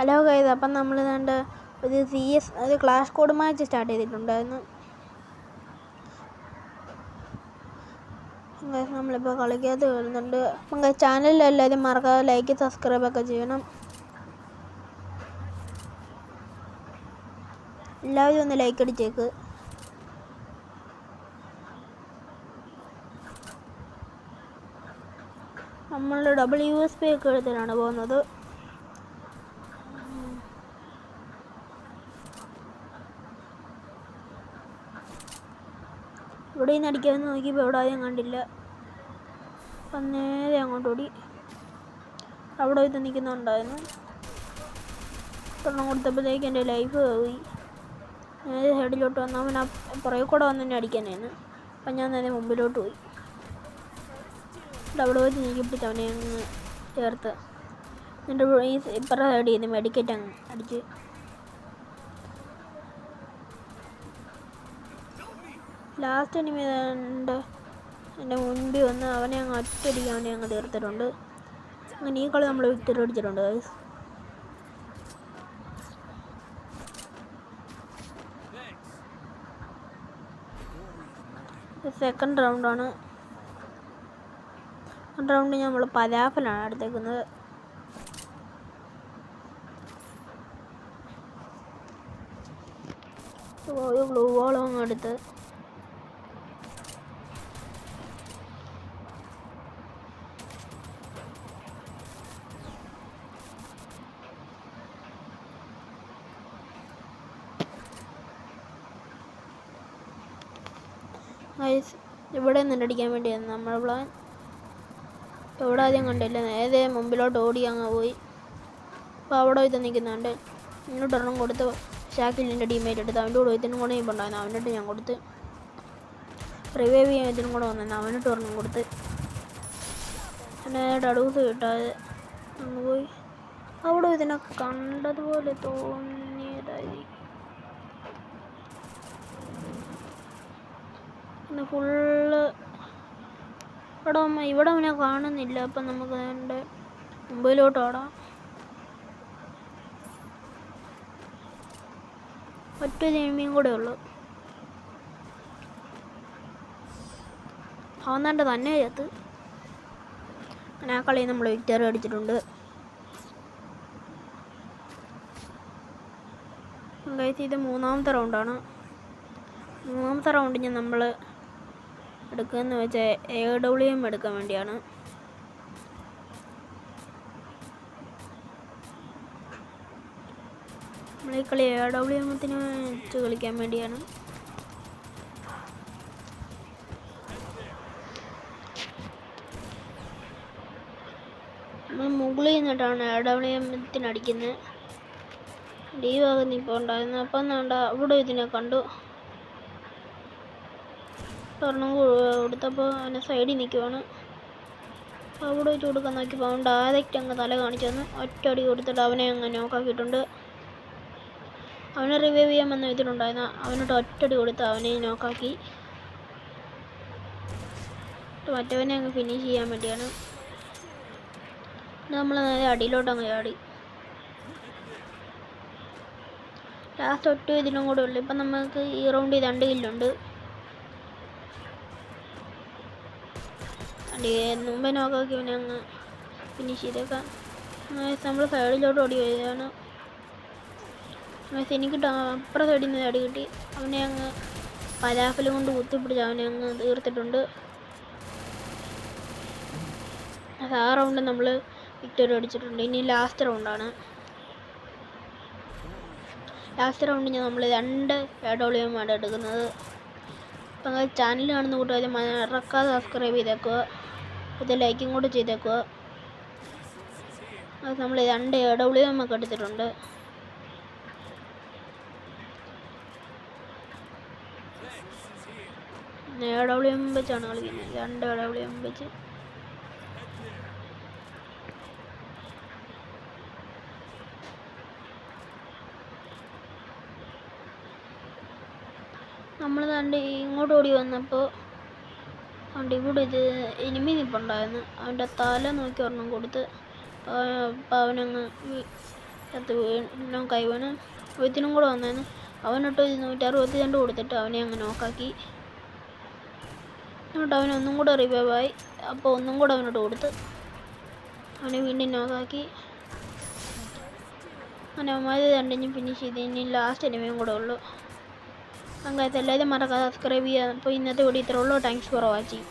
Hello guys, അപ്പം നമ്മൾ കണ്ട് ഒരു ക്ലാഷ് കോഡ് മാച്ച് സ്റ്റാർട്ട് ചെയ്തിട്ടുണ്ടായിരുന്നു. നമ്മളിപ്പോൾ കളിക്കാത്ത വരുന്നുണ്ട്. അപ്പം ചാനലിൽ എല്ലാവരും മറക്കാതെ ലൈക്ക് സബ്സ്ക്രൈബ് ഒക്കെ ചെയ്യണം. എല്ലാവരും ഒന്ന് ലൈക്ക് അടിച്ചേക്ക്. നമ്മൾ WSP ഒക്കെ എടുത്തിട്ടാണ് പോകുന്നത്. ഇവിടെ നിന്ന് അടിക്കാമെന്ന് നോക്കിയപ്പോൾ ഇവിടെ ആദ്യം കണ്ടില്ല. അപ്പം നേരെ അങ്ങോട്ട് ഓടി. അവിടെ ഇത് നിൽക്കുന്നുണ്ടായിരുന്നു. തൊണ്ണം കൊടുത്തപ്പോഴത്തേക്ക് എൻ്റെ ലൈഫ് പോയി. നേരെ സൈഡിലോട്ട് വന്ന് അവൻ പുറകെ കൂടെ വന്ന് എന്നെ അടിക്കാനായിരുന്നു. അപ്പം ഞാൻ നേരെ മുമ്പിലോട്ട് പോയി. അവിടെ പോയിട്ട് നീക്കിപ്പിടിച്ച് അവനെ അങ്ങ് ചേർത്ത് എന്നിട്ട് ഈ ഇപ്പറ സൈഡിൽ നിന്ന് മെഡിക്കറ്റ് അങ്ങ് അടിച്ച്. ലാസ്റ്റ് എനിമി എൻ്റെ മുൻപിൽ വന്ന് അവനെ അങ്ങ് ഒറ്റയടിക്ക് അവനെ അങ്ങ് തീർത്തിട്ടുണ്ട്. അങ്ങനെ ഈ കളി നമ്മൾ വിക്ടറി അടിച്ചിട്ടുണ്ട് ഗൈസ്. സെക്കൻഡ് റൗണ്ടാണ്. സെക്കൻഡ് റൗണ്ടിൽ നമ്മൾ പരാഫലാണ് എടുത്തേക്കുന്നത്. ഒരു ഗ്ലൂ വാളും അങ്ങ് എടുത്ത് ഇവിടെ നിന്ന് അടിക്കാൻ വേണ്ടിയാണ് നമ്മുടെ പ്ലാൻ. ഇപ്പോൾ ഇവിടെ ആദ്യം കണ്ടില്ല, നേരെ മുമ്പിലോട്ട് ഓടി അങ്ങ് പോയി. അപ്പോൾ അവിടെ ഇത് നിൽക്കുന്നുണ്ട്. ഇങ്ങോട്ടൊരെണ്ണം കൊടുത്ത് ഷാക്കിലിൻ്റെ ടീമേറ്റ് എടുത്ത് അവൻ്റെ കൂടെ ഇതിനും കൂടെ ഇപ്പോൾ ഉണ്ടായിരുന്നു. അവനിട്ട് ഞാൻ കൊടുത്ത് റിവൈവ് ചെയ്യാൻ ഇതിനും കൂടെ വന്നു. അവനിട്ട് ഒരെണ്ണം കൊടുത്ത് നേരെ ഡൂസ് കിട്ടാതെ അങ്ങ് പോയി. അവിടെ ഇതിനെ കണ്ടതുപോലെ തോന്നിയതായിരിക്കും. പിന്നെ ഫുള്ള് ഇവിടെ അവനെ കാണുന്നില്ല. അപ്പം നമുക്ക് അതിൻ്റെ മുമ്പിലോട്ട് ഓടാം. ഒറ്റ എനിമിയും കൂടെ ഉള്ളു. അവൻ തന്നെ ചേർത്ത്. അങ്ങനെ ആ കളി നമ്മൾ വിക്ടറി അടിച്ചിട്ടുണ്ട്. ഇത് മൂന്നാമത്തെ റൗണ്ടാണ്. മൂന്നാമത്തെ റൗണ്ടിന് നമ്മൾ എടുക്കുകയെന്ന് വെച്ചാൽ AWM എടുക്കാൻ വേണ്ടിയാണ്. നമ്മൾ ഈ കളി AWMത്തിന് വെച്ച് കളിക്കാൻ വേണ്ടിയാണ്. നമ്മൾ മുകളിൽ നിന്നിട്ടാണ് AWMത്തിന് അടിക്കുന്നത്. ഈ ഭാഗത്ത് ഇപ്പോൾ ഉണ്ടായിരുന്നു. അപ്പം അവിടെ ഇതിനെ കണ്ടു. ഒരെണ്ണം കൊടുത്തപ്പോൾ അവനെ സൈഡിൽ നിൽക്കുവാണ്. അവിടെ വെച്ച് കൊടുക്കാൻ നോക്കിയപ്പോൾ അവൻ ഡയറക്റ്റ് അങ്ങ് തല കാണിച്ചു തന്നു. ഒറ്റയടി കൊടുത്തിട്ട് അവനെ അങ്ങ് നോക്കാക്കിയിട്ടുണ്ട്. അവനെ റിവൈവ് ചെയ്യാമെന്ന് ഇതിലുണ്ടായിരുന്നു. അവനോട്ട് ഒറ്റയടി കൊടുത്ത് അവനെ നോക്കാക്കി. മറ്റവനെ അങ്ങ് ഫിനിഷ് ചെയ്യാൻ വേണ്ടിയാണ്. നമ്മൾ നേരെ അടിയിലോട്ട് അങ്ങ് ചാടി. ലാസ്റ്റ് ഒറ്റ ഇതിനും കൂടെ ഉള്ളു. ഇപ്പം നമുക്ക് ഈ റൗണ്ടിൽ 2 കില്ലുണ്ട്. മുമ്പേ നോക്കാക്കി അവനെ അങ്ങ് ഫിനിഷ് ചെയ്തേക്കാം. നമ്മൾ സൈഡിലോട്ട് ഓടി വരികയാണ്. എനിക്കിട്ട് അപ്പുറം സൈഡിൽ നിന്ന് അടി കിട്ടി. അവനെ അങ്ങ് പരാഫലും കൊണ്ട് കുത്തിപ്പിടിച്ച് അവനെ അങ്ങ് തീർത്തിട്ടുണ്ട്. ആ റൗണ്ട് നമ്മൾ വിക്ടറി അടിച്ചിട്ടുണ്ട്. ഇനി ലാസ്റ്റ് റൗണ്ടാണ്. ലാസ്റ്റ് റൗണ്ടിന് നമ്മൾ 2 AWM ആണ് എടുക്കുന്നത്. അപ്പം ചാനൽ കാണുന്ന കൂട്ടുകാർ മറക്കാതെ സബ്സ്ക്രൈബ് ചെയ്തേക്കുക. ഇത് ലൈക്കും കൂടെ ചെയ്തേക്കുക. അത് നമ്മൾ 2 AWM ഒക്കെ എടുത്തിട്ടുണ്ട്. AWM വെച്ചാണ് കളിക്കുന്നത്. 2 AWM വെച്ച് നമ്മൾ ഇങ്ങോട്ട് ഓടി വന്നപ്പോൾ ഇവിടെ ഇത് എനിമി നിൽപ്പുണ്ടായിരുന്നു. അവൻ്റെ തല നോക്കി ഒരെണ്ണം കൊടുത്ത് അവനങ്ങ് ചത്ത് വീണ കൈ വീണ് ഒരുത്തിനും കൂടെ വന്നായിരുന്നു. അവനിട്ട് 162 കൊടുത്തിട്ട് അവനെ അങ്ങ് നോക്കാക്കി. എന്നിട്ട് അവനൊന്നും കൂടെ റിവൈവായി. അപ്പോൾ ഒന്നും കൂടെ അവനോട്ട് കൊടുത്ത് അവനെ വീണ്ടും നോക്കാക്കി. അങ്ങനെ അവന്മാർ രണ്ടിനും ഫിനിഷ് ചെയ്ത്. ഇനി ലാസ്റ്റ് എനിമയും കൂടെ ഉള്ളൂ. അങ്ങനെ എല്ലാവരും മറക്കാതെ സബ്സ്ക്രൈബ് ചെയ്യുക. അപ്പോൾ ഇന്നത്തെ വീഡിയോ ഇത്രേ ഉള്ളൂ. Thanks for watching.